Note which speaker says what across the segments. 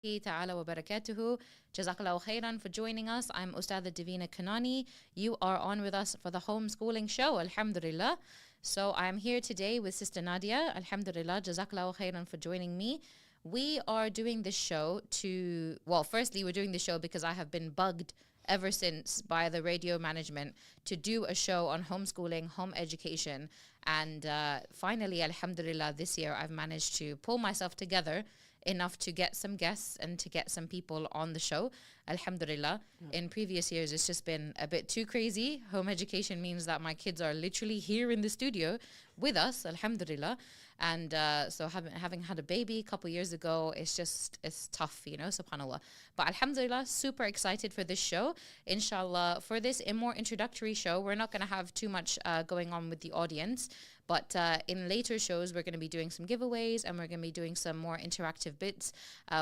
Speaker 1: Ta'ala wa barakatuhu. Jazakallahu khairan for joining us. I'm Ustadha Davina Kanani. You are on with us for the homeschooling show, alhamdulillah. So I'm here today with Sister Nadia. Alhamdulillah, Jazakallahu khairan for joining me. We are doing this show firstly, we're doing this show because I have been bugged ever since by the radio management to do a show on homeschooling, home education. And finally, alhamdulillah, this year I've managed to pull myself together enough to get some guests and to get some people on the show, alhamdulillah. In previous years, it's just been a bit too crazy. Home education means that my kids are literally here in the studio with us, alhamdulillah. And so having had a baby a couple years ago, it's tough, subhanallah. But alhamdulillah, super excited for this show. Inshallah, for this more introductory show, we're not going to have too much going on with the audience. But in later shows, we're going to be doing some giveaways and we're going to be doing some more interactive bits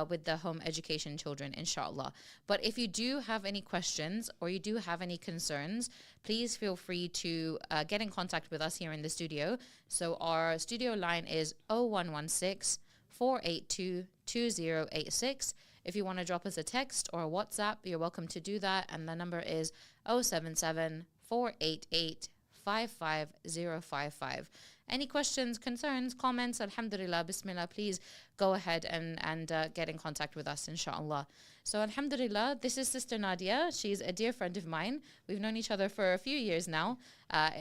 Speaker 1: with the home education children, inshallah. But if you do have any questions or you do have any concerns, please feel free to get in contact with us here in the studio. So our studio line is 0116 482 2086. If you want to drop us a text or a WhatsApp, you're welcome to do that. And the number is 077 488 55055. Any questions, concerns, comments, alhamdulillah, bismillah, please go ahead and get in contact with us, inshallah. So alhamdulillah, this is Sister Nadia. She's a dear friend of mine. We've known each other for a few years now,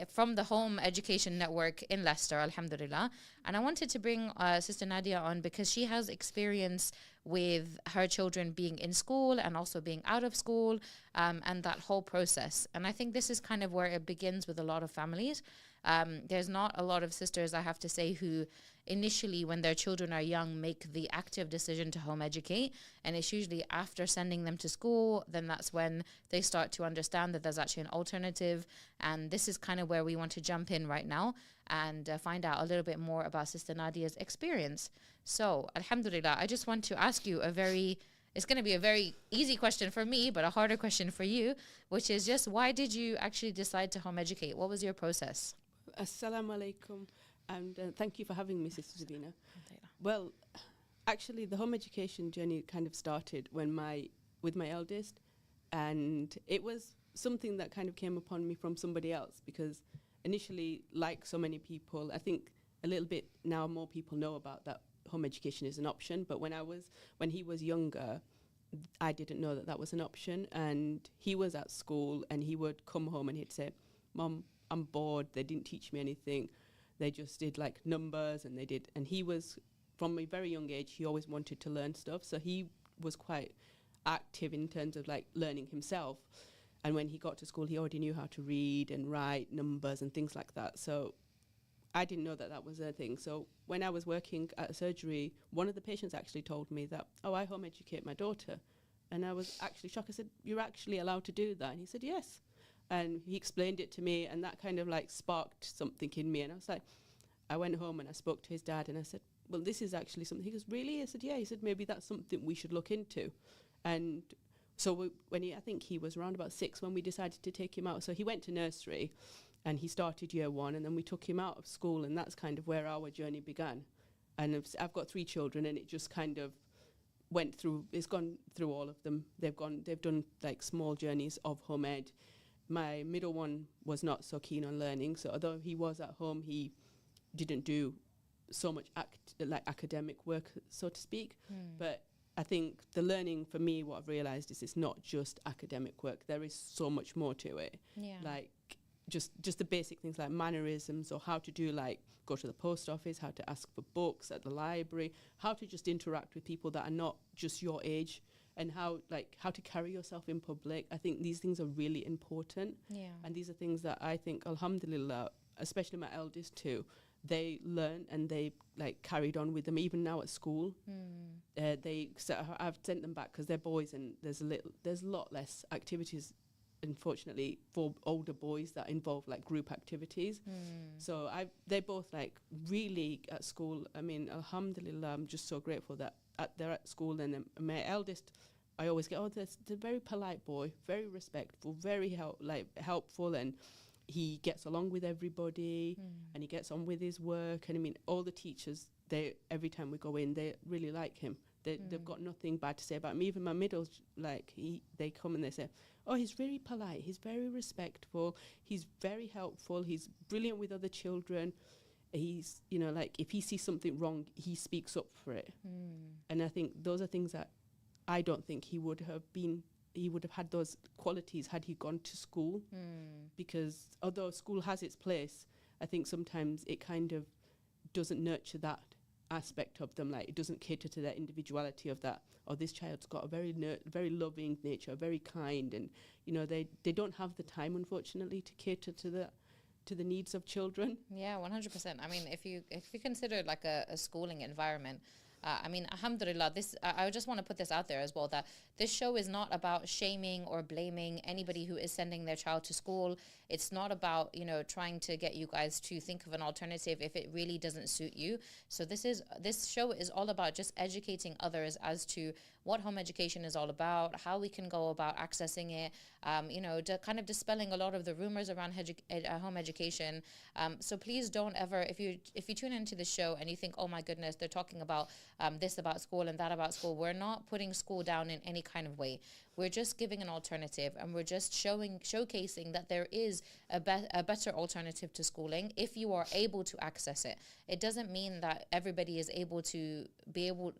Speaker 1: from the Home Education Network in Leicester, alhamdulillah. And I wanted to bring Sister Nadia on because she has experience with her children being in school and also being out of school, and that whole process. And I think this is kind of where it begins with a lot of families. There's not a lot of sisters, I have to say, who initially, when their children are young, make the active decision to home educate. And it's usually after sending them to school, then that's when they start to understand that there's actually an alternative. And this is kind of where we want to jump in right now and find out a little bit more about Sister Nadia's experience. So, alhamdulillah, I just want to ask you it's going to be a very easy question for me, but a harder question for you, which is just, why did you actually decide to home educate? What was your process?
Speaker 2: Assalamu alaikum, and thank you for having me, Sister Davina. Well, actually, the home education journey kind of started with my eldest, and it was something that kind of came upon me from somebody else, because initially, like so many people, I think a little bit now more people know about that home education is an option, but when he was younger, I didn't know that was an option. And he was at school and he would come home and he'd say, "Mom, I'm bored, they didn't teach me anything, they just did like numbers," and he was, from a very young age, he always wanted to learn stuff, so he was quite active in terms of like learning himself. And when he got to school, he already knew how to read and write numbers and things like that. So I didn't know that was a thing. So when I was working at a surgery, one of the patients actually told me that, "Oh, I home educate my daughter." And I was actually shocked. I said, "You're actually allowed to do that?" And he said, "Yes." And he explained it to me, and that kind of like sparked something in me. And I was like, I went home and I spoke to his dad and I said, "Well, this is actually something." He goes, "Really?" I said, "Yeah." He said, "Maybe that's something we should look into." And so I think he was around about 6 when we decided to take him out. So he went to nursery and he started year 1, and then we took him out of school, and that's kind of where our journey began. And I've got 3 children, and it just kind of it's gone through all of them. They've done like small journeys of home ed. My middle one was not so keen on learning, so although he was at home, he didn't do so much academic work, so to speak. But I think the learning for me, what I've realised is it's not just academic work. There is so much more to it.
Speaker 1: Yeah.
Speaker 2: Like just the basic things like mannerisms, or how to do like go to the post office, how to ask for books at the library, how to just interact with people that are not just your age, and how to carry yourself in public. I think these things are really important.
Speaker 1: Yeah.
Speaker 2: And these are things that I think, alhamdulillah, especially my eldest two, they learned and they like carried on with them even now at school. I've sent them back because they're boys, and there's a lot less activities, unfortunately, for older boys that involve like group activities. So they're both like really at school. I mean, alhamdulillah, I'm just so grateful that they're at school. And my eldest, I always get, they're a very polite boy, very respectful, very helpful, and he gets along with everybody, and he gets on with his work. And I mean, all the teachers, every time we go in, they really like him. They've got nothing bad to say about me. Even my middle, like they come and they say, oh, he's very polite, he's very respectful, he's very helpful, he's brilliant with other children. He's, you know, like if he sees something wrong, he speaks up for it. And I think those are things that I don't think he would have had those qualities had he gone to school. Because although school has its place, I think sometimes it kind of doesn't nurture that aspect of them. Like it doesn't cater to their individuality of that. Or this child's got a very loving nature, very kind, and you know they don't have the time, unfortunately, to cater to the needs of children.
Speaker 1: Yeah, 100%. I mean, if you consider like a schooling environment, I mean, alhamdulillah, I just want to put this out there as well, that this show is not about shaming or blaming anybody who is sending their child to school. It's not about, you know, trying to get you guys to think of an alternative if it really doesn't suit you. So this show is all about just educating others as to what home education is all about, how we can go about accessing it, you know, kind of dispelling a lot of the rumors around home education. So please don't ever, if you tune into the show and you think, oh my goodness, they're talking about this about school and that about school, we're not putting school down in any kind of way. We're just giving an alternative, and we're just showcasing that there is a better alternative to schooling if you are able to access it. It doesn't mean that everybody is able to be able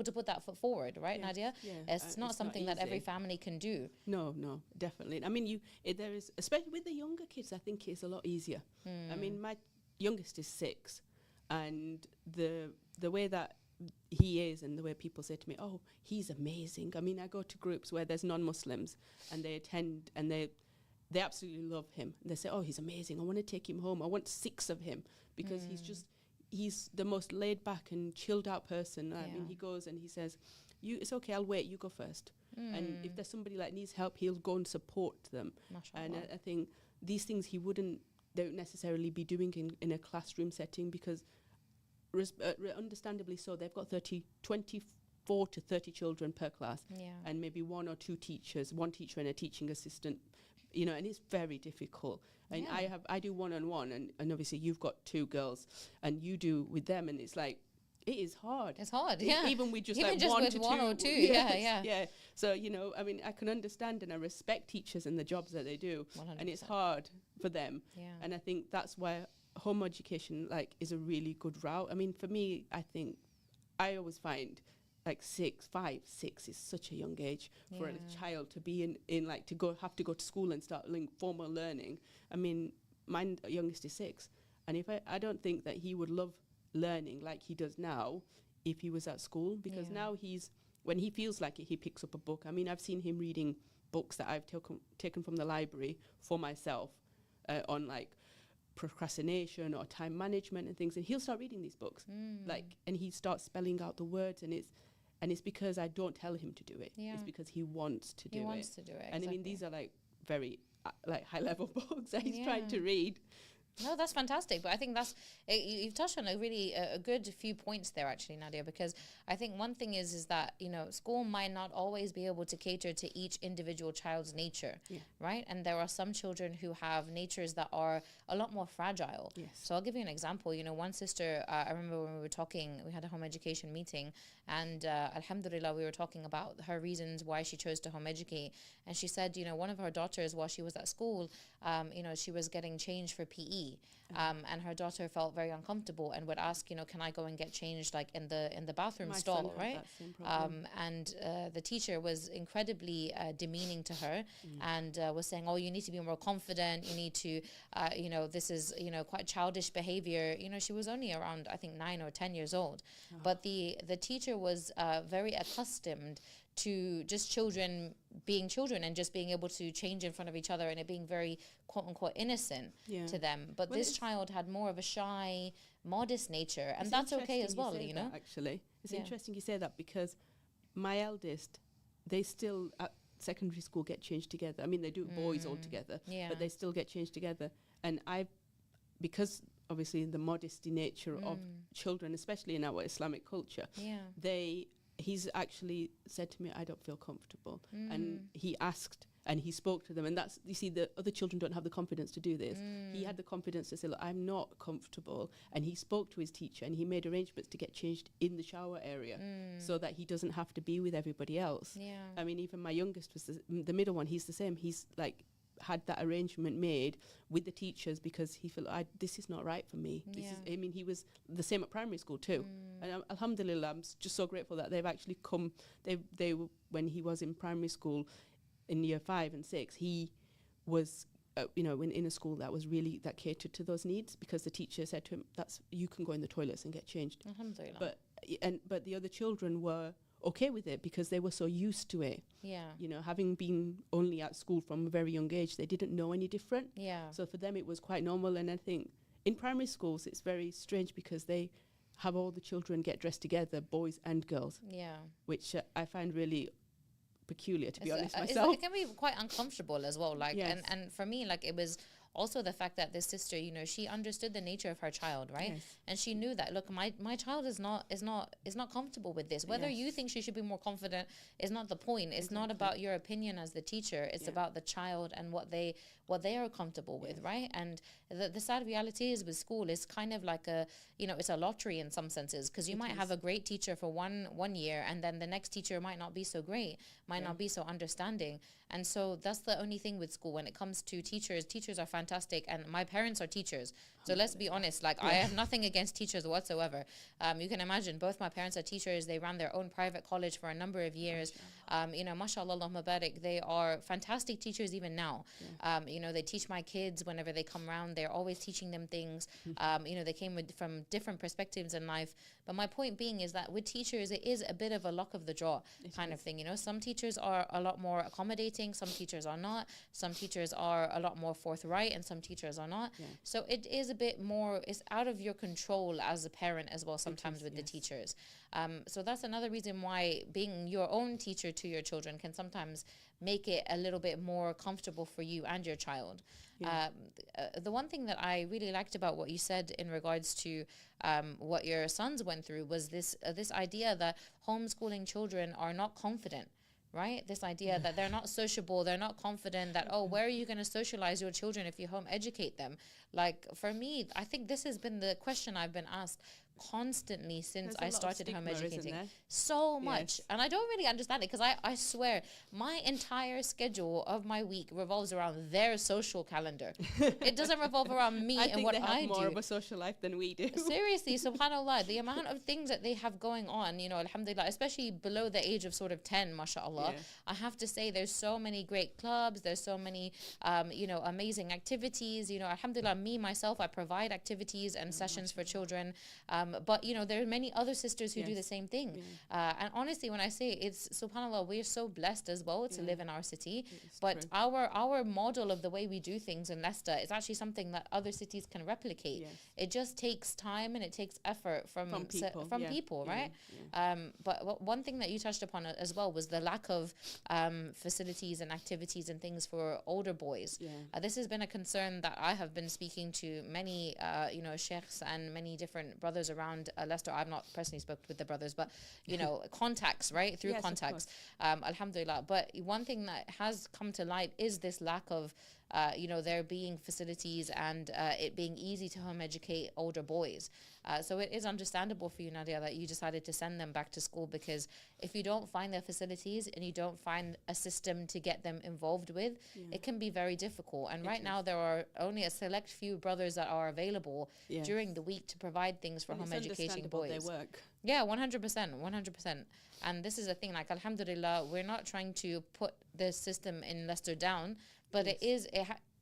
Speaker 1: to put that foot forward, right, Nadia?
Speaker 2: Yeah,
Speaker 1: it's not something that every family can do.
Speaker 2: No, definitely. I mean, there is, especially with the younger kids, I think it's a lot easier. I mean, my youngest is 6, and the way that he is and the way people say to me, oh, he's amazing. I mean, I go to groups where there's non-Muslims and they attend and they absolutely love him. They say, oh, he's amazing. I want to take him home. I want 6 of him because he's the most laid back and chilled out person. I mean, he goes and he says, it's okay, I'll wait, you go first. And if there's somebody that needs help, he'll go and support them.
Speaker 1: Mashallah.
Speaker 2: And I think these things don't necessarily be doing in a classroom setting because understandably so, they've got 24 to 30 children per class, and maybe 1 or 2 teachers, 1 teacher and a teaching assistant, you know, and it's very difficult. And I do one-on-one, and obviously you've got 2 girls, and you do with them, and it's like, it is hard.
Speaker 1: It's hard, yeah.
Speaker 2: Even with just
Speaker 1: even
Speaker 2: like
Speaker 1: just
Speaker 2: 1
Speaker 1: with
Speaker 2: to
Speaker 1: 1
Speaker 2: 2.
Speaker 1: or 2,
Speaker 2: Yeah. So, you know, I mean, I can understand and I respect teachers and the jobs that they do,
Speaker 1: 100%.
Speaker 2: and it's hard for them.
Speaker 1: Yeah.
Speaker 2: And I think that's why home education is a really good route. I mean, for me, I think I always find like 6 is such a young age for a child to be in like have to go to school and start formal learning. I mean, my youngest is 6, and I don't think that he would love learning like he does now if he was at school, because now when he feels like it, he picks up a book. I mean, I've seen him reading books that I've taken from the library for myself on like procrastination or time management and things, and he'll start reading these books and he starts spelling out the words, and it's because I don't tell him to do it. It's because he wants to do it. And
Speaker 1: exactly.
Speaker 2: I mean, these are like very high level books that he's trying to read.
Speaker 1: No, that's fantastic. But I think you've touched on a really a good few points there, actually, Nadia, because I think one thing is that, you know, school might not always be able to cater to each individual child's nature, right? And there are some children who have natures that are a lot more fragile.
Speaker 2: Yes.
Speaker 1: So I'll give you an example. You know, one sister, I remember when we were talking, we had a home education meeting, and alhamdulillah, we were talking about her reasons why she chose to home educate. And she said, you know, one of her daughters, while she was at school, you know, she was getting changed for PE. And her daughter felt very uncomfortable and would ask, you know, can I go and get changed like in the bathroom stall, right? And the teacher was incredibly demeaning to her and was saying, oh, you need to be more confident. You need to, you know, this is, you know, quite childish behavior. You know, she was only around, I think, 9 or 10 years old. But the teacher was very accustomed to just children being children and just being able to change in front of each other and it being very quote unquote innocent to them. But this child had more of a shy, modest nature, and that's okay as well, you know.
Speaker 2: Actually, it's interesting you say that, because my eldest, they still at secondary school get changed together. I mean, they do boys all together, but they still get changed together. And because obviously the modesty nature of children, especially in our Islamic culture, he's actually said to me, I don't feel comfortable. And he asked, and he spoke to them. And that's, you see, the other children don't have the confidence to do this. He had the confidence to say, look, I'm not comfortable. And he spoke to his teacher and he made arrangements to get changed in the shower area so that he doesn't have to be with everybody else.
Speaker 1: Yeah.
Speaker 2: I mean, even my youngest was the middle one, he's the same. He's like, had that arrangement made with the teachers because he felt, this is not right for me. This is, I mean, he was the same at primary school too. And alhamdulillah, I'm just so grateful that they've actually come. They when he was in primary school in year 5 and 6, he was in a school that catered to those needs, because the teacher said to him, you can go in the toilets and get changed.
Speaker 1: Alhamdulillah.
Speaker 2: But the other children were okay with it because they were so used to it.
Speaker 1: Yeah.
Speaker 2: Having been only at school from a very young age, they didn't know any different.
Speaker 1: Yeah.
Speaker 2: So for them it was quite normal. And I think in primary schools it's very strange because they have all the children get dressed together, boys and girls.
Speaker 1: Yeah.
Speaker 2: Which I find really peculiar, to be honest myself.
Speaker 1: It can be quite uncomfortable as well. Like,
Speaker 2: yes.
Speaker 1: and for me, like, it was also the fact that this sister, she understood the nature of her child, right?
Speaker 2: Yes.
Speaker 1: And she knew that, look, my child is not comfortable with this. Whether
Speaker 2: Yes.
Speaker 1: you think she should be more confident is not the point. It's not about your opinion as the teacher. It's about the child and what they are comfortable with, right? And the sad reality is with school, it's kind of like it's a lottery in some senses, because you might have a great teacher for one year, and then the next teacher might not be so great, might not be so understanding. And so that's the only thing with school when it comes to teachers. Teachers are fantastic, and my parents are teachers. So let's be honest, like, I have nothing against teachers whatsoever. You can imagine both my parents are teachers. They ran their own private college for a number of years. Mashallah, Allahumma barik, they are fantastic teachers even now. They teach my kids whenever they come around. They're always teaching them things. They came from different perspectives in life. But my point being is that with teachers, it is a bit of a luck of the draw kind of thing. Some teachers are a lot more accommodating. Some teachers are not. Some teachers are a lot more forthright, and some teachers are not. Yeah. So it is a bit more, it's out of your control as a parent as well sometimes with the teachers. So that's another reason why being your own teacher to your children can sometimes make it a little bit more comfortable for you and your child. Yeah. The one thing that I really liked about what you said in regards to what your sons went through was this idea that homeschooling children are not confident. Right? This idea that they're not sociable, they're not confident, that, where are you going to socialize your children if you home educate them? Like, for me, I think this has been the question I've been asked constantly since I started home educating. So much. Yes. And I don't really understand it, because I swear my entire schedule of my week revolves around their social calendar. It doesn't revolve around me and what I do.
Speaker 2: I think they have more of a social life than we do.
Speaker 1: Seriously, subhanAllah, the amount of things that they have going on, alhamdulillah, especially below the age of sort of 10, mashallah. Yeah. I have to say there's so many great clubs, there's so many, amazing activities. Alhamdulillah, me, myself, I provide activities and sessions for children. But there are many other sisters who do the same thing. And honestly, when I say it's, subhanAllah, we're so blessed as well to live in our city. But our model of the way we do things in Leicester is actually something that other cities can replicate. Yes. It just takes time and it takes effort from people, right? Yeah. But one thing that you touched upon as well was the lack of facilities and activities and things for older boys. Yeah. This has been a concern that I have been speaking to many, sheikhs and many different brothers around Leicester. I've not personally spoken with the brothers, but contacts, right? Through contacts, alhamdulillah. But one thing that has come to light is this lack of there being facilities and it being easy to home educate older boys. So it is understandable for you, Nadia, that you decided to send them back to school, because if you don't find their facilities and you don't find a system to get them involved with, it can be very difficult. And right now there are only a select few brothers that are available during the week to provide things for home educating boys.
Speaker 2: They work.
Speaker 1: Yeah, 100%. And this is the thing, like, alhamdulillah, we're not trying to put the system in Leicester down, but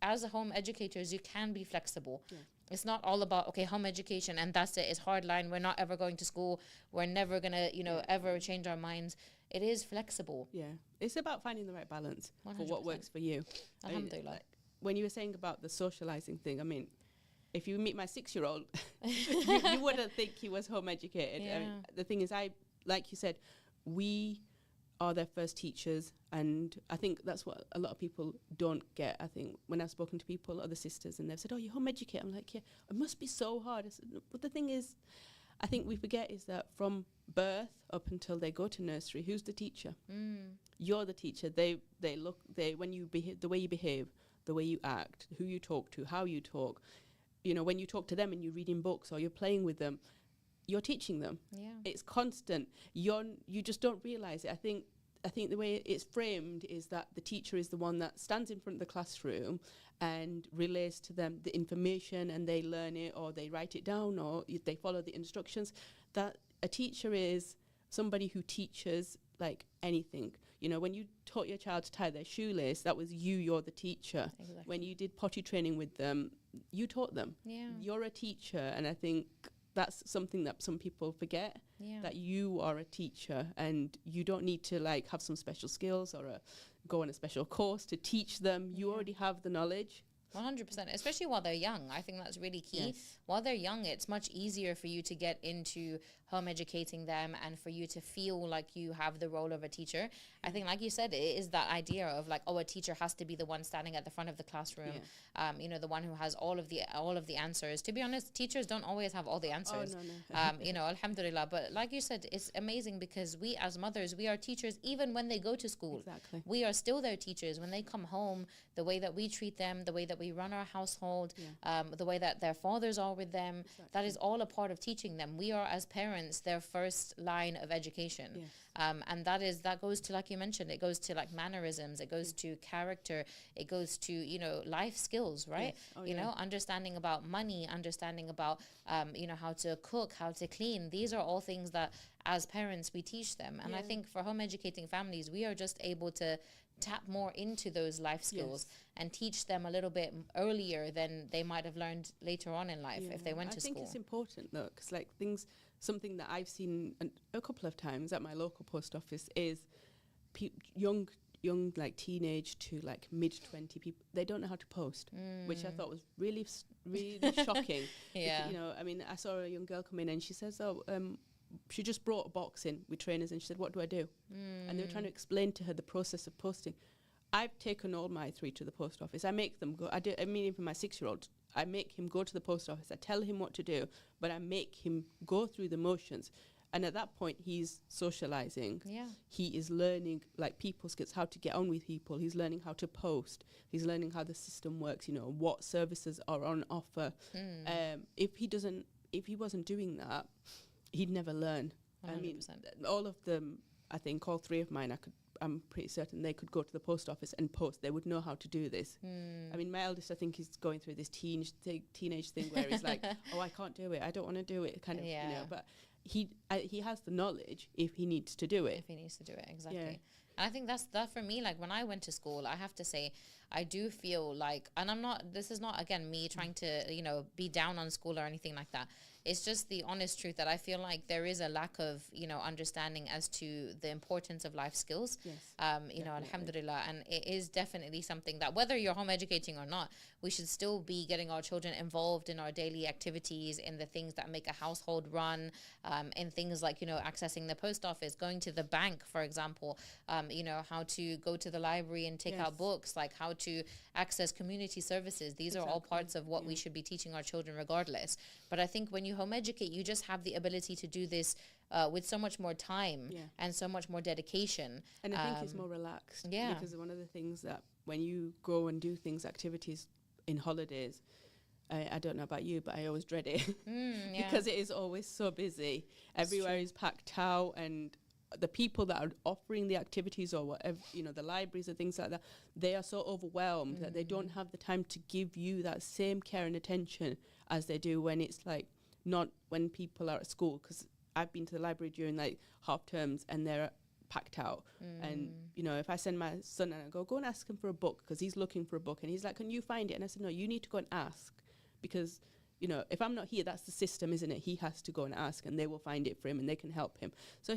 Speaker 1: as a home educators, you can be flexible. Yeah. It's not all about, home education and that's it. It's hard line. We're not ever going to school. We're never going to, ever change our minds. It is flexible. Yeah.
Speaker 2: It's about finding the right balance 100%. For what works for you.
Speaker 1: Alhamdulillah.
Speaker 2: When you were saying about the socializing thing, I mean, if you meet my 6-year-old, you wouldn't think he was home educated.
Speaker 1: Yeah.
Speaker 2: The thing is, like you said, we are their first teachers, and I think that's what a lot of people don't get. I think when I've spoken to people, other sisters, and they've said, you're home educated. I'm like, yeah, it must be so hard. But the thing is, I think we forget is that from birth up until they go to nursery, who's the teacher? You're the teacher. They when you behave, the way you behave, the way you act, who you talk to, how you talk. You know, when you talk to them and you're reading books or you're playing with them, you're teaching them.
Speaker 1: Yeah.
Speaker 2: It's constant. You just don't realize it. I think the way it's framed is that the teacher is the one that stands in front of the classroom and relays to them the information, and they learn it or they write it down or they follow the instructions. That a teacher is somebody who teaches like anything. You know, when you taught your child to tie their shoelace, that was you're the teacher.
Speaker 1: Exactly.
Speaker 2: When you did potty training with them, you taught them.
Speaker 1: Yeah.
Speaker 2: You're a teacher, and I think that's something that some people forget, that you are a teacher, and you don't need to like have some special skills or go on a special course to teach them. You already have the knowledge.
Speaker 1: 100%, especially while they're young. I think that's really key.
Speaker 2: Yes.
Speaker 1: While they're young, it's much easier for you to get into home educating them and for you to feel like you have the role of a teacher. I think, like you said, it is that idea of like, oh, a teacher has to be the one standing at the front of the classroom, you know, the one who has all of the answers. To be honest, teachers don't always have all the answers.
Speaker 2: Oh, no.
Speaker 1: You know, alhamdulillah. But like you said, it's amazing because we as mothers, we are teachers even when they go to school.
Speaker 2: Exactly.
Speaker 1: We are still their teachers. When they come home, the way that we treat them, the way that we run our household, the way that their fathers are with them, that is all a part of teaching them. We are, as parents, their first line of education. And that goes to, like you mentioned, it goes to like mannerisms, it goes to character, it goes to, you know, life skills, right? You know, understanding about money, understanding about, you know, how to cook, how to clean. These are all things that as parents we teach them. And I think for home educating families, we are just able to tap more into those life skills and teach them a little bit earlier than they might have learned later on in life if they went to school.
Speaker 2: I think it's important though, because like something that I've seen a couple of times at my local post office is young like teenage to like mid-20 people, they don't know how to post, which I thought was really shocking.
Speaker 1: Yeah.
Speaker 2: You know, I mean, I saw a young girl come in and she says, she just brought a box in with trainers and she said, what do I do? And they were trying to explain to her the process of posting. I've taken all my 3 to the post office. I make them go. I mean, even my 6-year-old, I make him go to the post office. I tell him what to do, but I make him go through the motions. And at that point, he's socializing. Yeah. He is learning like people skills, how to get on with people. He's learning how to post. He's learning how the system works, you know, what services are on offer. If he wasn't doing that, he'd never learn.
Speaker 1: 100%.
Speaker 2: I mean, all of them, I think all 3 of mine, I'm pretty certain they could go to the post office and post. They would know how to do this. I mean, my eldest, I think, is going through this teenage thing where he's like, oh, I can't do it. I don't want to do it, kind of, you know. But he has the knowledge if he needs to do it.
Speaker 1: If he needs to do it, exactly. Yeah. And I think that's that for me. Like when I went to school, I have to say, I do feel like, and this is not, again, me trying to, you know, be down on school or anything like that. It's just the honest truth that I feel like there is a lack of, you know, understanding as to the importance of life skills. Yes, you know, alhamdulillah. And it is definitely something that whether you're home educating or not, we should still be getting our children involved in our daily activities, in the things that make a household run, in things like, you know, accessing the post office, going to the bank, for example, you know, how to go to the library and take out books, like how to access community services. These are all parts of what we should be teaching our children regardless. But I think when you home educate, you just have the ability to do this with so much more time and so much more dedication.
Speaker 2: And I think it's more relaxed. Yeah. Because one of the things that when you go and do activities in holidays, I don't know about you, but I always dread it because it is always so busy. Everywhere is packed out, and the people that are offering the activities or whatever, you know, the libraries and things like that, they are so overwhelmed that they don't have the time to give you that same care and attention as they do when it's like not when people are at school. Because I've been to the library during like half terms and they're packed out. And, you know, if I send my son and I go and ask him for a book because he's looking for a book and he's like, can you find it? And I said, no, you need to go and ask because, you know, if I'm not here, that's the system, isn't it? He has to go and ask and they will find it for him and they can help him. So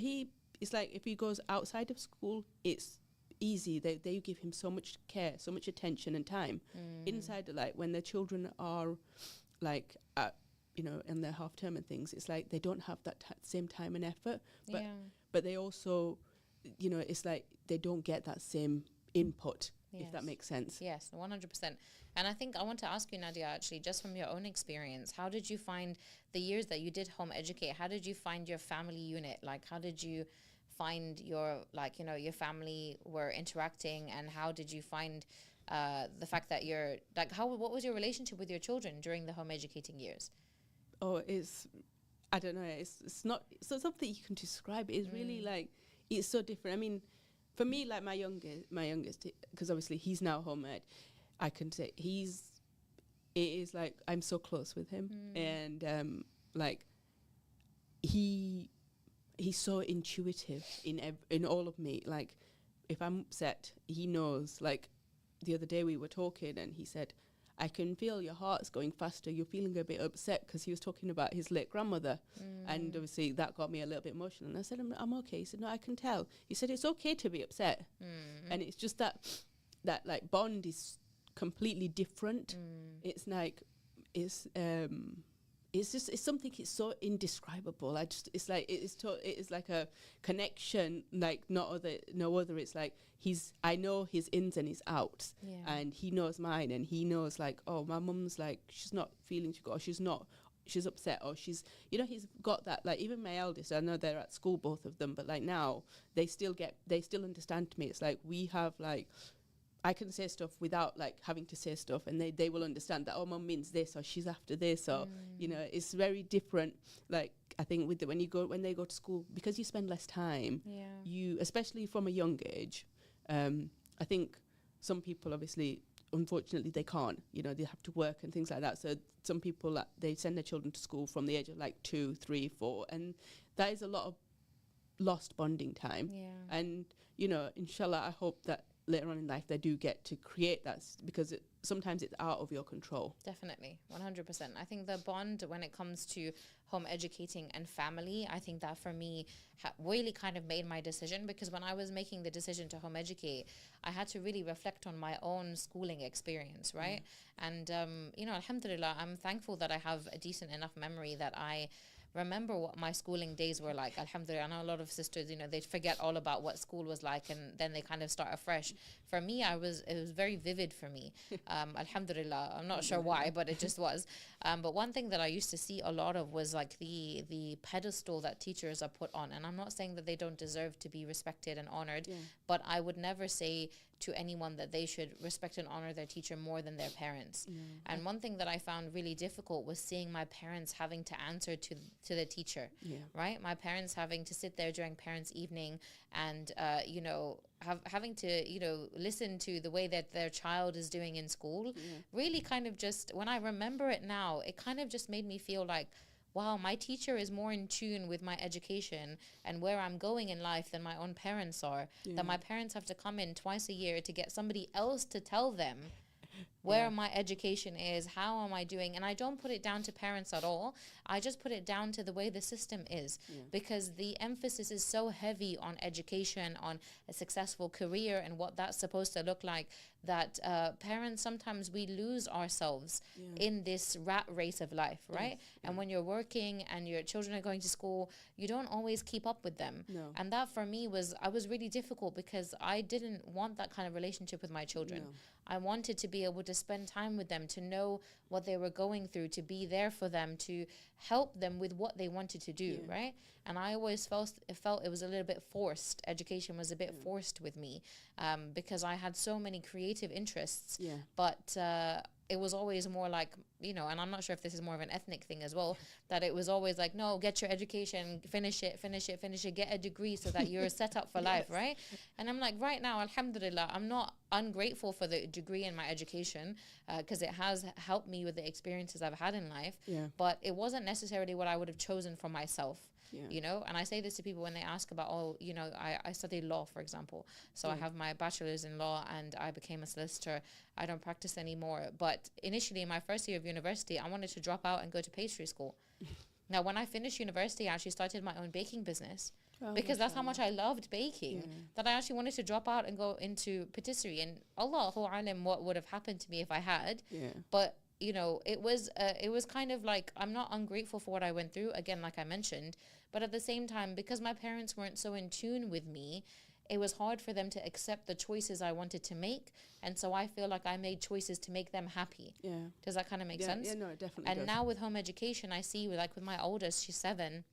Speaker 2: it's like if he goes outside of school, it's easy. They give him so much care, so much attention and time. Inside, like when the children are like you know, in their half term and things, it's like they don't have that same time and effort. But they also, you know, it's like they don't get that same input if that makes sense.
Speaker 1: Yes, 100%. And I think I want to ask you, Nadia, actually, just from your own experience, how did you find the years that you did home educate? How did you find your family unit? Like, how did you find your, like, you know, your family were interacting, and how did you find the fact that you're, like, what was your relationship with your children during the home educating years?
Speaker 2: Oh, I don't know, it's not something you can describe. It's really like, it's so different. I mean, for me, like my youngest, because obviously he's now home ed, I can say it is like I'm so close with him, and like he's so intuitive in all of me. Like if I'm upset, he knows. Like the other day we were talking, and he said, I can feel your heart's going faster. You're feeling a bit upset, because he was talking about his late grandmother. And obviously that got me a little bit emotional. And I said, I'm okay. He said, no, I can tell. He said, it's okay to be upset. And it's just that like bond is completely different. It's like, it's something, it's so indescribable. It's like a connection, like no other. It's like I know his ins and his outs, and he knows mine, and he knows like, oh, my mum's like, she's not feeling too good, or she's upset, or she's, you know, he's got that. Like even my eldest, I know they're at school, both of them, but like now they still understand me. It's like we have like, I can say stuff without like having to say stuff, and they will understand that, oh, mum means this, or she's after this, or you know, it's very different. Like I think when they go to school, because you spend less time, you, especially from a young age, I think some people obviously, unfortunately, they can't, you know, they have to work and things like that. So some people, they send their children to school from the age of like 2, 3, 4, and that is a lot of lost bonding time. And you know, inshallah, I hope that later on in life they do get to create that, because sometimes it's out of your control.
Speaker 1: Definitely, 100%. I think the bond when it comes to home educating and family, I think that for me really kind of made my decision, because when I was making the decision to home educate, I had to really reflect on my own schooling experience, right? And you know, alhamdulillah, I'm thankful that I have a decent enough memory that I remember what my schooling days were like. Alhamdulillah, I know a lot of sisters, you know, they forget all about what school was like, and then they kind of start afresh. For me, it was very vivid for me. Alhamdulillah, I'm not sure why, but it just was. But one thing that I used to see a lot of was like the pedestal that teachers are put on. And I'm not saying that they don't deserve to be respected and honored, but I would never say to anyone that they should respect and honor their teacher more than their parents. And one thing that I found really difficult was seeing my parents having to answer to the teacher, right? My parents having to sit there during parents' evening and, you know, having to, you know, listen to the way that their child is doing in school. Really kind of just, when I remember it now, it kind of just made me feel like, wow, my teacher is more in tune with my education and where I'm going in life than my own parents are. That my parents have to come in twice a year to get somebody else to tell them where my education is, how am I doing. And I don't put it down to parents at all. I just put it down to the way the system is, because the emphasis is so heavy on education, on a successful career and what that's supposed to look like, that parents, sometimes we lose ourselves in this rat race of life, right? And when you're working and your children are going to school, you don't always keep up with them. And that for me was really difficult, because I didn't want that kind of relationship with my children. I wanted to be able to spend time with them, to know what they were going through, to be there for them, to help them with what they wanted to do, right? And I always felt it was a little bit forced. Education was a bit forced with me, because I had so many creative interests, but it was always more like, you know, and I'm not sure if this is more of an ethnic thing as well, that it was always like, no, get your education, finish it, get a degree so that you're set up for life, right? And I'm like, right now, alhamdulillah, I'm not ungrateful for the degree in my education, because it has helped me with the experiences I've had in life, but it wasn't necessarily what I would have chosen for myself. You know, and I say this to people when they ask about, oh, you know, I studied law, for example. So I have my bachelor's in law and I became a solicitor. I don't practice anymore. But initially, in my first year of university, I wanted to drop out and go to pastry school. Now, when I finished university, I actually started my own baking business, because that's how much I loved baking, that I actually wanted to drop out and go into patisserie. And Allahu alim what would have happened to me if I had. But you know, it was kind of like, I'm not ungrateful for what I went through, again, like I mentioned, but at the same time, because my parents weren't so in tune with me, it was hard for them to accept the choices I wanted to make. And so I feel like I made choices to make them happy.
Speaker 2: Yeah.
Speaker 1: Does that kind of make sense?
Speaker 2: Yeah, no, it definitely
Speaker 1: and
Speaker 2: does.
Speaker 1: now with home education, I see with my oldest, she's 7,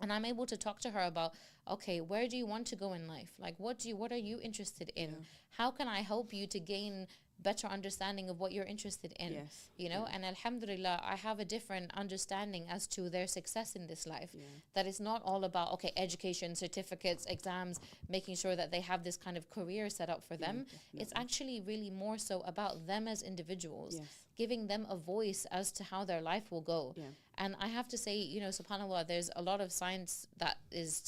Speaker 1: and I'm able to talk to her about, okay, where do you want to go in life? Like, what are you interested in?
Speaker 2: Yeah.
Speaker 1: How can I help you to gain better understanding of what you're interested in?
Speaker 2: Yes.
Speaker 1: You know, and alhamdulillah, I have a different understanding as to their success in this life.
Speaker 2: Yeah.
Speaker 1: That it's not all about, okay, education, certificates, exams, making sure that they have this kind of career set up for them. It's actually really more so about them as individuals.
Speaker 2: Yes.
Speaker 1: Giving them a voice as to how their life will go.
Speaker 2: Yeah.
Speaker 1: And I have to say, you know, subhanAllah, there's a lot of science that is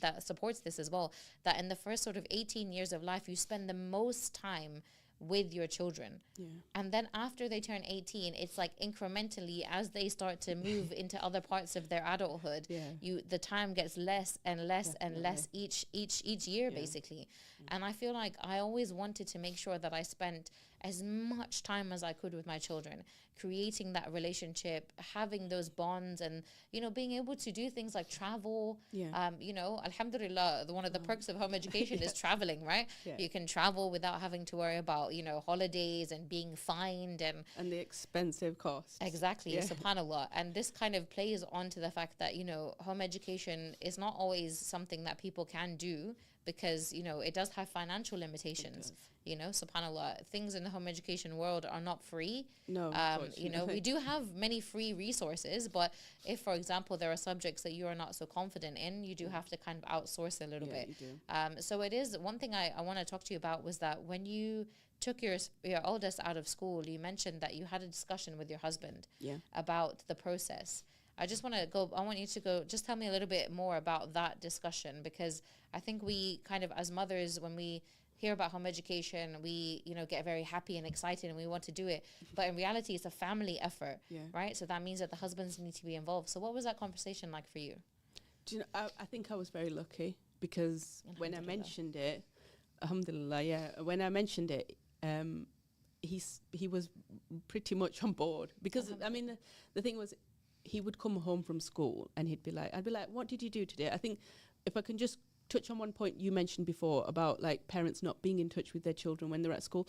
Speaker 1: that supports this as well, that in the first sort of 18 years of life, you spend the most time with your children.
Speaker 2: Yeah.
Speaker 1: And then after they turn 18, it's like incrementally as they start to move into other parts of their adulthood, the time gets less and less and less each year, basically. And I feel like I always wanted to make sure that I spent as much time as I could with my children, creating that relationship, having those bonds, and, you know, being able to do things like travel. You know, alhamdulillah, one of the perks of home education is traveling, right? You can travel without having to worry about, you know, holidays and being fined and
Speaker 2: the expensive costs.
Speaker 1: Exactly, subhanAllah. And this kind of plays on to the fact that, you know, home education is not always something that people can do, because, you know, it does have financial limitations. You know, subhanAllah, things in the home education world are not free.
Speaker 2: No,
Speaker 1: you know, we do have many free resources, but if, for example, there are subjects that you are not so confident in, you do have to kind of outsource a little bit.
Speaker 2: You do.
Speaker 1: So it is one thing I want to talk to you about was that when you took your oldest out of school, you mentioned that you had a discussion with your husband about the process. I want you to go, just tell me a little bit more about that discussion, because I think we kind of, as mothers, when we hear about home education, we, you know, get very happy and excited and we want to do it. But in reality, it's a family effort, right? So that means that the husbands need to be involved. So what was that conversation like for you?
Speaker 2: Do you know, I think I was very lucky, because when I mentioned it, alhamdulillah, when I mentioned it, he was pretty much on board, because I mean, the thing was, he would come home from school and I'd be like, what did you do today? I think if I can just touch on one point you mentioned before about like parents not being in touch with their children when they're at school.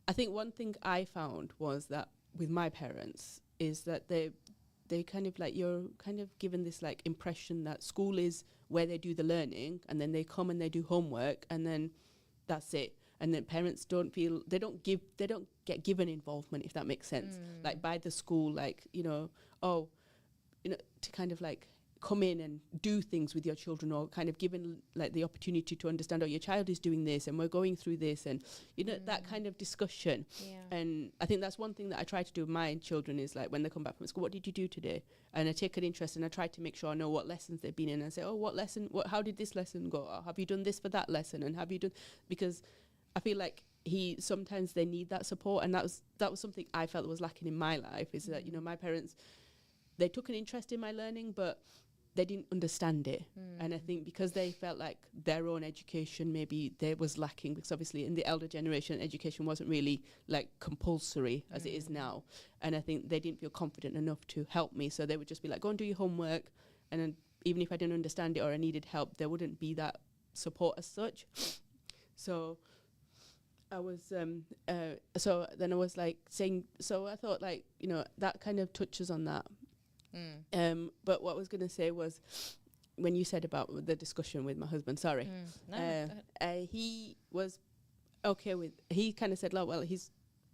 Speaker 2: I think one thing I found was that with my parents is that they kind of like, you're kind of given this like impression that school is where they do the learning, and then they come and they do homework, and then that's it. And then parents don't get given involvement, if that makes sense. Like by the school, like, you know, to kind of like come in and do things with your children, or kind of given like the opportunity to understand, your child is doing this and we're going through this, and, you know, that kind of discussion. And I think that's one thing that I try to do with my children is like, when they come back from school, what did you do today? And I take an interest and I try to make sure I know what lessons they've been in, and I say, how did this lesson go? Or have you done this for that lesson? And have you done, because I feel like sometimes they need that support, and that was something I felt was lacking in my life, is that, you know, my parents, they took an interest in my learning, but they didn't understand it. And I think because they felt like their own education maybe there was lacking, because obviously in the elder generation education wasn't really like compulsory as it is now, and I think they didn't feel confident enough to help me, so they would just be like, go and do your homework, and then even if I didn't understand it or I needed help, there wouldn't be that support as such. So I was so then I was like saying, so I thought, like, you know, that kind of touches on that. But what I was going to say was, when you said about the discussion with my husband, he was okay with, he kind of said, oh, well,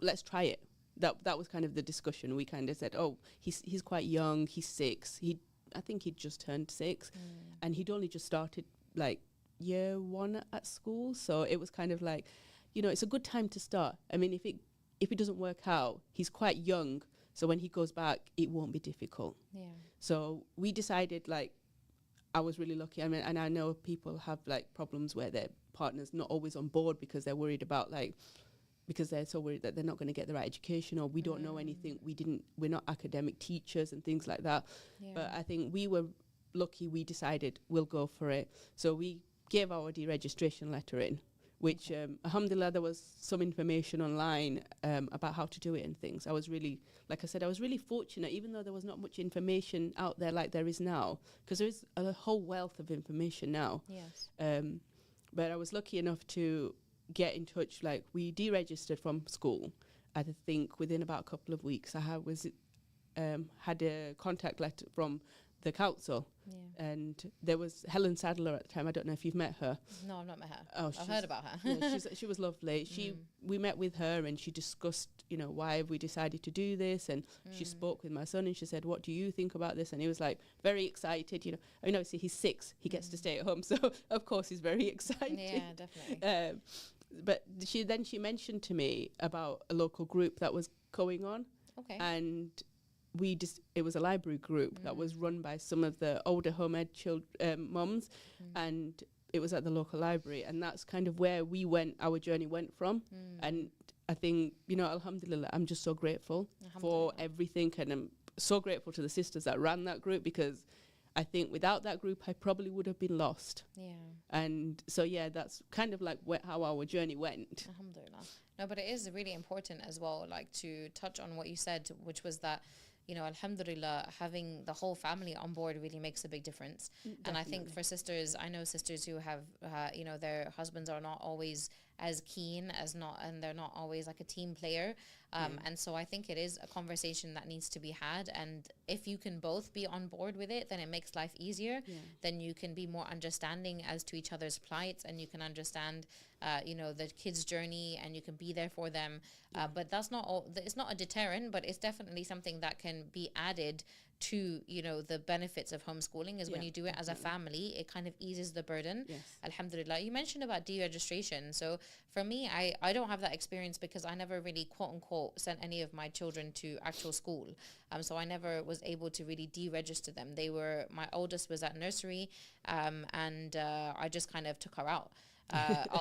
Speaker 2: let's try it. That was kind of the discussion. We kind of said, oh, he's quite young, he's 6. I think he'd just turned 6, and he'd only just started like year 1 at school. So it was kind of like, you know, it's a good time to start. I mean, if it doesn't work out, he's quite young, so when he goes back, it won't be difficult. So we decided, like, I was really lucky. I mean, and I know people have like problems where their partner's not always on board because they're worried about, like, because they're so worried that they're not going to get the right education, or we don't know anything. We're not academic teachers and things like that. But I think we were lucky. We decided we'll go for it. So we gave our deregistration letter in, which, alhamdulillah, there was some information online about how to do it and things. I was really, like I said, I was really fortunate, even though there was not much information out there like there is now, because there is a whole wealth of information now. But I was lucky enough to get in touch. Like, we deregistered from school. I think within about a couple of weeks, I had a contact letter from the council.
Speaker 1: Yeah.
Speaker 2: And there was Helen Sadler at the time. I don't know if you've met her.
Speaker 1: No, I've not met her.
Speaker 2: Oh,
Speaker 1: I've heard about her.
Speaker 2: Yeah, she was lovely. We met with her and she discussed, why have we decided to do this? And she spoke with my son and she said, what do you think about this? And he was like very excited. Obviously he's 6, he gets to stay at home, so of course he's very excited.
Speaker 1: Yeah, definitely.
Speaker 2: But she mentioned to me about a local group that was going on.
Speaker 1: Okay.
Speaker 2: And it was a library group that was run by some of the older home ed mums, and it was at the local library, and that's kind of where our journey went from. And I think, alhamdulillah, I'm just so grateful for everything, and I'm so grateful to the sisters that ran that group, because I think without that group I probably would have been lost.
Speaker 1: Yeah.
Speaker 2: And so that's kind of like how our journey went.
Speaker 1: Alhamdulillah. No, but it is really important as well, like, to touch on what you said, which was that, alhamdulillah, having the whole family on board really makes a big difference.
Speaker 2: Definitely.
Speaker 1: And I think for sisters, I know sisters who have, their husbands are not always as keen and they're not always like a team player. And so I think it is a conversation that needs to be had. And if you can both be on board with it, then it makes life easier. Yeah. Then you can be more understanding as to each other's plights, and you can understand, the kids' journey, and you can be there for them. But that's not all. It's not a deterrent, but it's definitely something that can be added to, the benefits of homeschooling is when you do it as a family, it kind of eases the burden.
Speaker 2: Yes.
Speaker 1: Alhamdulillah. You mentioned about deregistration. So for me, I don't have that experience because I never really, quote unquote, sent any of my children to actual school. So I never was able to really deregister them. My oldest was at nursery, and I just kind of took her out.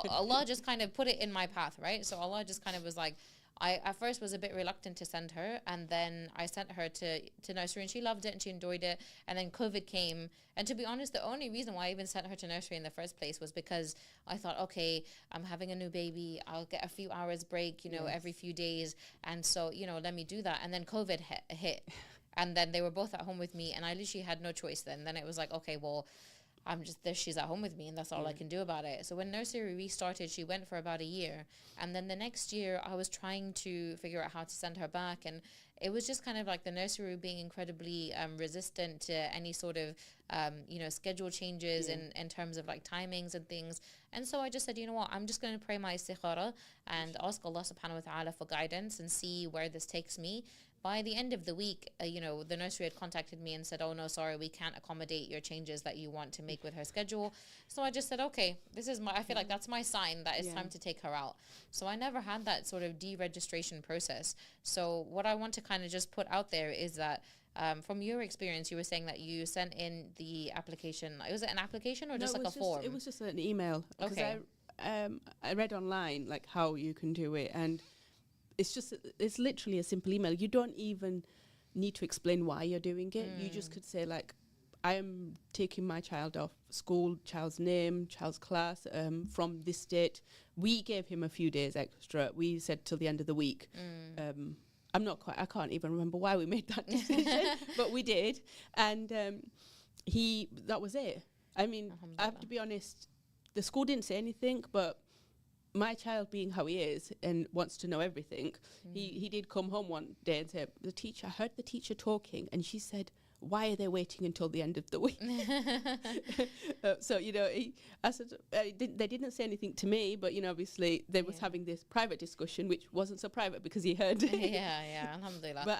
Speaker 1: Allah just kind of put it in my path, right? So Allah just kind of was like, I at first was a bit reluctant to send her, and then I sent her to nursery, and she loved it and she enjoyed it. And then COVID came, and to be honest, the only reason why I even sent her to nursery in the first place was because I thought, okay, I'm having a new baby, I'll get a few hours break, every few days, and so let me do that. And then COVID hit, and then they were both at home with me, and I literally had no choice. Then it was like, okay, well, I'm just there, she's at home with me, and that's all I can do about it. So when nursery restarted, she went for about a year, and then the next year I was trying to figure out how to send her back, and it was just kind of like the nursery being incredibly resistant to any sort of schedule changes in terms of like timings and things. And so I just said, you know what, I'm just going to pray my istikhara and ask Allah subhanahu wa ta'ala for guidance and see where this takes me. By the end of the week, the nursery had contacted me and said, oh, no, sorry, we can't accommodate your changes that you want to make with her schedule. So I just said, okay, I feel like that's my sign that it's time to take her out. So I never had that sort of deregistration process. So what I want to kind of just put out there is that from your experience, you were saying that you sent in the application. Was it an application or just like a form?
Speaker 2: It was just an email.
Speaker 1: Okay.
Speaker 2: I read online like how you can do it, and it's literally a simple email. You don't even need to explain why you're doing it. You just could say like, I am taking my child off school, child's name, child's class, from this date. We gave him a few days extra. We said till the end of the week. I can't even remember why we made that decision, but we did. And that was it. I mean, I have to be honest, the school didn't say anything, but my child being how he is and wants to know everything, he did come home one day and say, I heard the teacher talking, and she said, why are they waiting until the end of the week? So, I said, they didn't say anything to me, but, obviously they was having this private discussion, which wasn't so private because he heard it.
Speaker 1: Yeah, alhamdulillah.
Speaker 2: But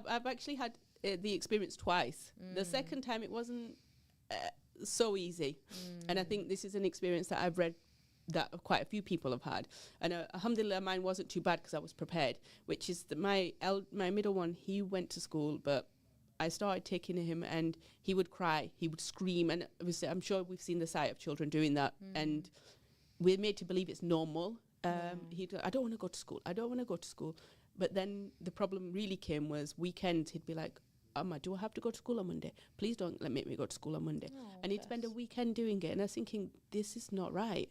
Speaker 2: I've actually had the experience twice. The second time it wasn't so easy. And I think this is an experience that I've read that quite a few people have had, and alhamdulillah mine wasn't too bad because I was prepared, which is that my middle one, he went to school, but I started taking him and he would cry, he would scream, and obviously I'm sure we've seen the sight of children doing that, and we're made to believe it's normal. He'd go, I don't want to go to school, but then the problem really came was weekends. He'd be like, Amma, do I have to go to school on Monday? Please don't make me go to school on Monday. And he'd spend a weekend doing it. And I was thinking, this is not right.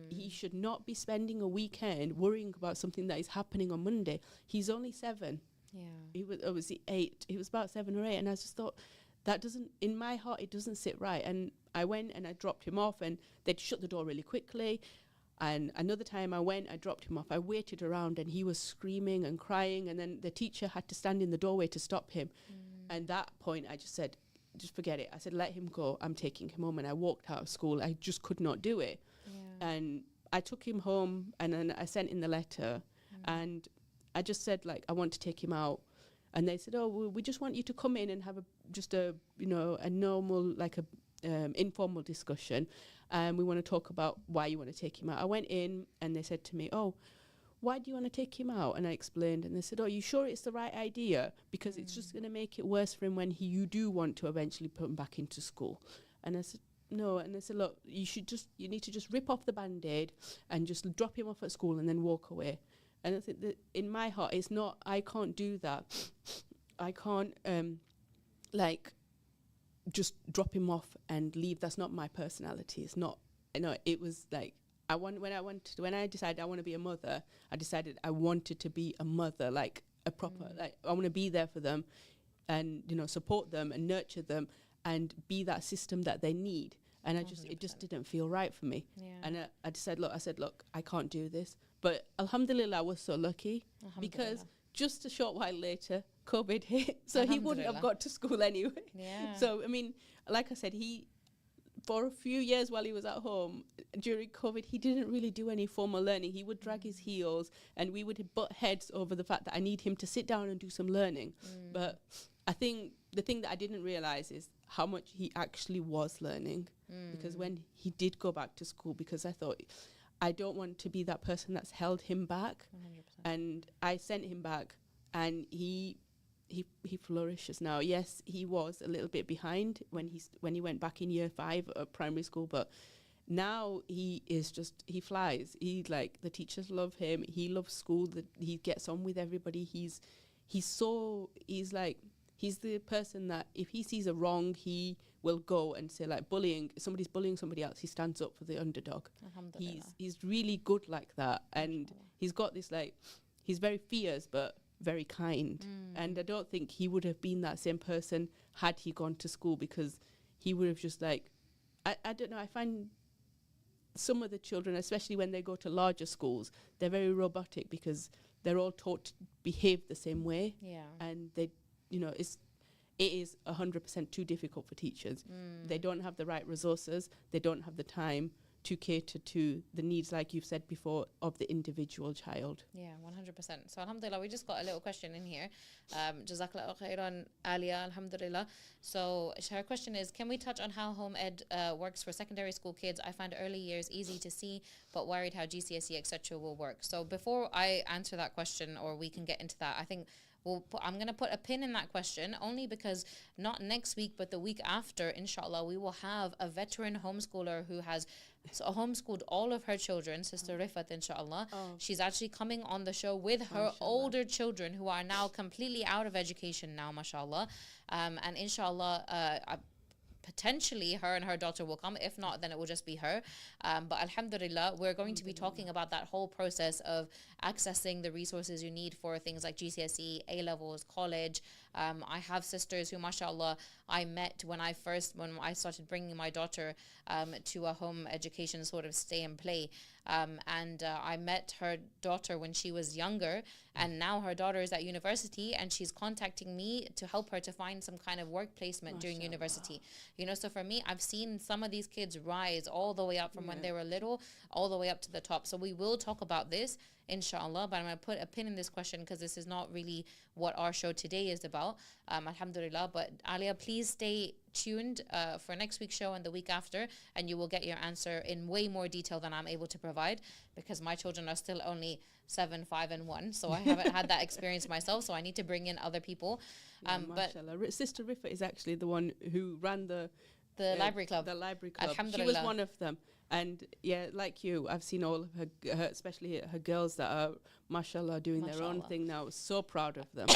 Speaker 2: He should not be spending a weekend worrying about something that is happening on Monday. He's only 7. Yeah. He was obviously 8. He was about 7 or 8. And I just thought, that doesn't, in my heart, it doesn't sit right. And I went and I dropped him off, and they'd shut the door really quickly. And another time I went, I dropped him off. I waited around, and he was screaming and crying, and then the teacher had to stand in the doorway to stop him. And that point, I just said, just forget it. I said, let him go. I'm taking him home. And I walked out of school. I just could not do it.
Speaker 1: Yeah.
Speaker 2: And I took him home, and then I sent in the letter, and I just said, like, I want to take him out. And they said, oh, we just want you to come in and have a normal, like a informal discussion. We want to talk about why you want to take him out. I went in, and they said to me, oh, why do you want to take him out? And I explained, and they said, oh, you sure it's the right idea? Because it's just going to make it worse for him when you do want to eventually put him back into school. And I said, no. And they said, look, you need to just rip off the Band-Aid and just drop him off at school and then walk away. And I think that in my heart, it's not, I can't do that. I can't, just drop him off and leave. That's not my personality. It's not, it was like, when I decided I want to be a mother, I decided I wanted to be a mother, like a proper, like I want to be there for them and, support them and nurture them and be that system that they need. And it just didn't feel right for me. Yeah. And I said, look, I can't do this. But alhamdulillah, I was so lucky because just a short while later, COVID hit. So he wouldn't have got to school anyway. Yeah. So, I mean, like I said, for a few years while he was at home during COVID, he didn't really do any formal learning. He would drag his heels, and we would butt heads over the fact that I need him to sit down and do some learning. But I think the thing that I didn't realize is how much he actually was learning. Because when he did go back to school, because I thought, I don't want to be that person that's held him back. 100%. And I sent him back, and he flourishes now. Yes, he was a little bit behind when he went back in year 5 of primary school, but now he flies. The teachers love him. He loves school. He gets on with everybody. He's the person that if he sees a wrong, he will go and say, like, somebody's bullying somebody else, he stands up for the underdog. He's really good like that. And he's got this, like, he's very fierce but very kind. And I don't think he would have been that same person had he gone to school, because he would have just, like, I don't know, I find some of the children, especially when they go to larger schools, they're very robotic because they're all taught to behave the same way. Yeah. And they, it is 100% too difficult for teachers. They don't have the right resources. They don't have the time to cater to the needs, like you've said before, of the individual child. Yeah, 100%. So alhamdulillah, we just got a little question in here. Jazakallah khairan, Alia, alhamdulillah. So her question is, can we touch on how home ed works for secondary school kids? I find early years easy to see, but worried how GCSE, etc. will work. So before I answer that question, or we can get into that, I think I'm going to put a pin in that question, only because not next week, but the week after, inshallah, we will have a veteran homeschooler who has homeschooled all of her children, Sister Rifat, inshallah. She's actually coming on the show with her older children who are now completely out of education now, mashallah. And inshallah, potentially her and her daughter will come. If not, then it will just be her. But alhamdulillah, we're going to be talking about that whole process of accessing the resources you need for things like GCSE, A-levels, college. I have sisters who, mashallah, I met when I started bringing my daughter to a home education sort of stay and play. And I met her daughter when she was younger, and now her daughter is at university, and she's contacting me to help her to find some kind of work placement during university. So for me, I've seen some of these kids rise all the way up from when they were little, all the way up to the top. So we will talk about this, inshallah, but I'm going to put a pin in this question because this is not really what our show today is about, alhamdulillah. But Alia, please stay tuned for next week's show and the week after, and you will get your answer in way more detail than I'm able to provide, because my children are still only 7, 5 and 1, so I haven't had that experience myself, so I need to bring in other people. But Sister Rifa is actually the one who ran the
Speaker 1: library club.
Speaker 2: The library club. She was one of them. And yeah, like you, I've seen all of her, especially her girls that are, mashallah, doing their own thing now. So proud of them.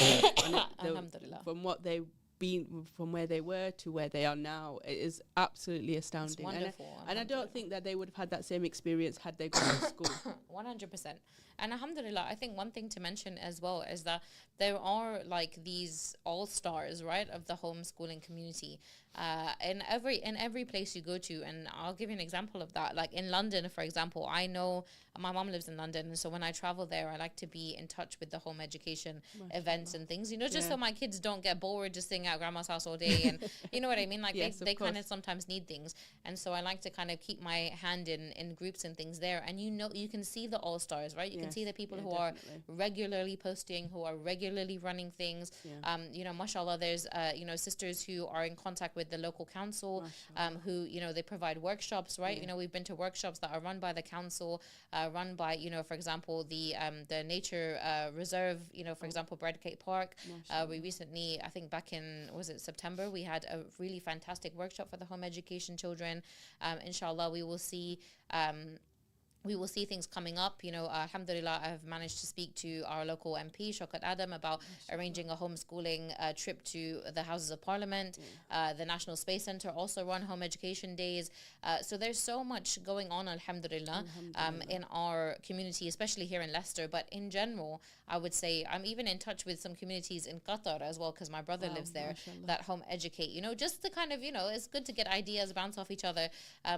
Speaker 1: Alhamdulillah.
Speaker 2: From what they've been, from where they were to where they are now, it is absolutely astounding.
Speaker 1: It's wonderful.
Speaker 2: And I don't think that they would have had that same experience had they gone to school.
Speaker 1: 100%. And alhamdulillah, I think one thing to mention as well is that there are like these all-stars, right, of the homeschooling community. in every place you go to. And I'll give you an example of that. Like in London, for example, I know my mom lives in London, and so when I travel there, I like to be in touch with the home education events and things, you know, just so my kids don't get bored just sitting at grandma's house all day. And you know what I mean, like they kind of sometimes need things, and so I like to kind of keep my hand in groups and things there. And you know, you can see the all-stars, right? You can see the people who are regularly posting, who are regularly running things. You know, mashallah, there's you know, sisters who are in contact with the local council, who, you know, they provide workshops, right? You know, we've been to workshops that are run by the council, run by, you know, for example, the nature reserve, you know, for example, Bradgate Park. We recently, I think back in, was it September, we had a really fantastic workshop for the home education children. Inshallah, we will see things coming up. You know, alhamdulillah, I have managed to speak to our local MP, Shaukat Adam, about arranging a homeschooling trip to the Houses of Parliament. The National Space Centre also run home education days. So there's so much going on, alhamdulillah, in our community, especially here in Leicester. But in general, I would say I'm even in touch with some communities in Qatar as well, because my brother lives there, that home educate, you know, just to kind of, you know, it's good to get ideas, bounce off each other.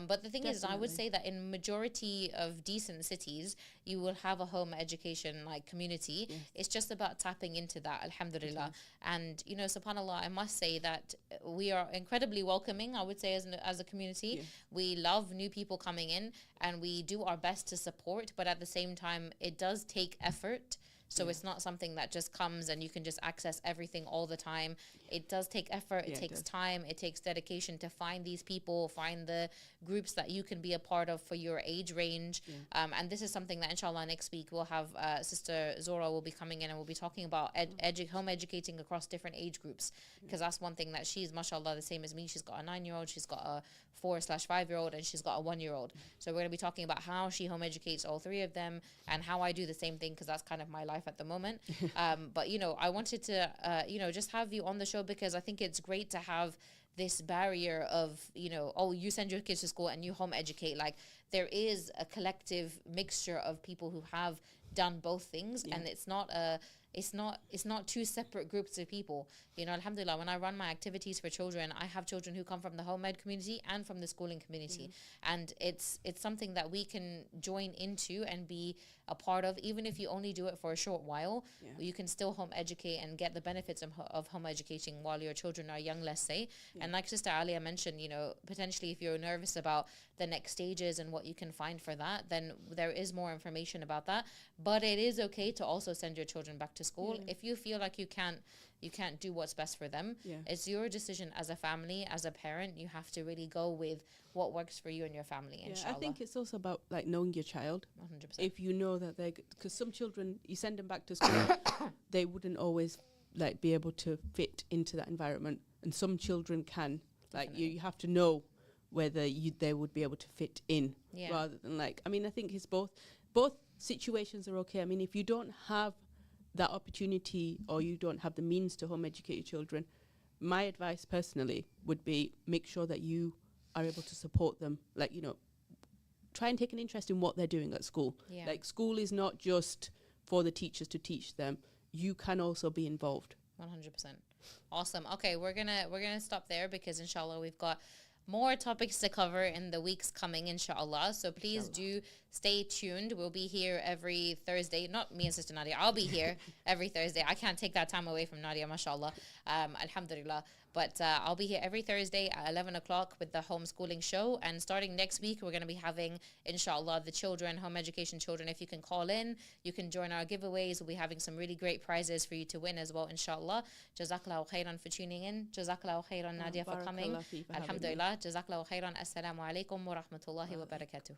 Speaker 1: But the thing is, I would say that in majority of decent cities, you will have a home education like community. It's just about tapping into that, alhamdulillah. And you know, subhanallah, I must say that we are incredibly welcoming, I would say, as a community. We love new people coming in, and we do our best to support, but at the same time, it does take effort. So it's not something that just comes and you can just access everything all the time. It does take effort. It takes time. It takes dedication to find these people, find the groups that you can be a part of for your age range. And this is something that inshallah next week we'll have Sister Zora will be coming in, and we'll be talking about home educating across different age groups, because that's one thing that she's mashallah the same as me. She's got a 9-year-old, she's got a 4/5-year-old, and she's got a 1-year-old. So we're going to be talking about how she home educates all three of them, and how I do the same thing, because that's kind of my life at the moment. But you know, I wanted to you know, just have you on the show, because I think it's great to have this barrier of, you know, oh, you send your kids to school and you home educate. Like, there is a collective mixture of people who have done both things, and it's not two separate groups of people. You know, alhamdulillah, when I run my activities for children, I have children who come from the home ed community and from the schooling community. And it's something that we can join into and be a part of, even if you only do it for a short while. You can still home educate and get the benefits of home educating while your children are young, let's say. And like Sister Alia mentioned, you know, potentially if you're nervous about the next stages and what you can find for that, then there is more information about that. But it is okay to also send your children back to school. If you feel like you can't do what's best for them, it's your decision as a family, as a parent. You have to really go with what works for you and your family, inshallah.
Speaker 2: I think it's also about like knowing your child. 100%. If you know that because some children, you send them back to school, they wouldn't always like be able to fit into that environment, and some children can. Like you have to know whether they would be able to fit in, rather than like, I mean, I think it's both situations are okay. I mean, if you don't have that opportunity, or you don't have the means to home educate your children, my advice personally would be make sure that you are able to support them. Like, you know, try and take an interest in what they're doing at school. Like, school is not just for the teachers to teach them. You can also be involved.
Speaker 1: 100%. Awesome. Okay, we're gonna stop there, because inshallah we've got more topics to cover in the weeks coming, inshallah. So please do stay tuned. We'll be here every Thursday. Not me and Sister Nadia. I'll be here every Thursday. I can't take that time away from Nadia, mashallah. Alhamdulillah. But I'll be here every Thursday at 11 o'clock with the homeschooling show. And starting next week, we're going to be having, inshallah, the children, home education children. If you can call in, you can join our giveaways. We'll be having some really great prizes for you to win as well, inshallah. Jazakallahu khairan for tuning in. Jazakallahu khairan, Nadia, for coming. Alhamdulillah. Jazakallahu khairan. Assalamu alaikum wa rahmatullahi wa barakatuh.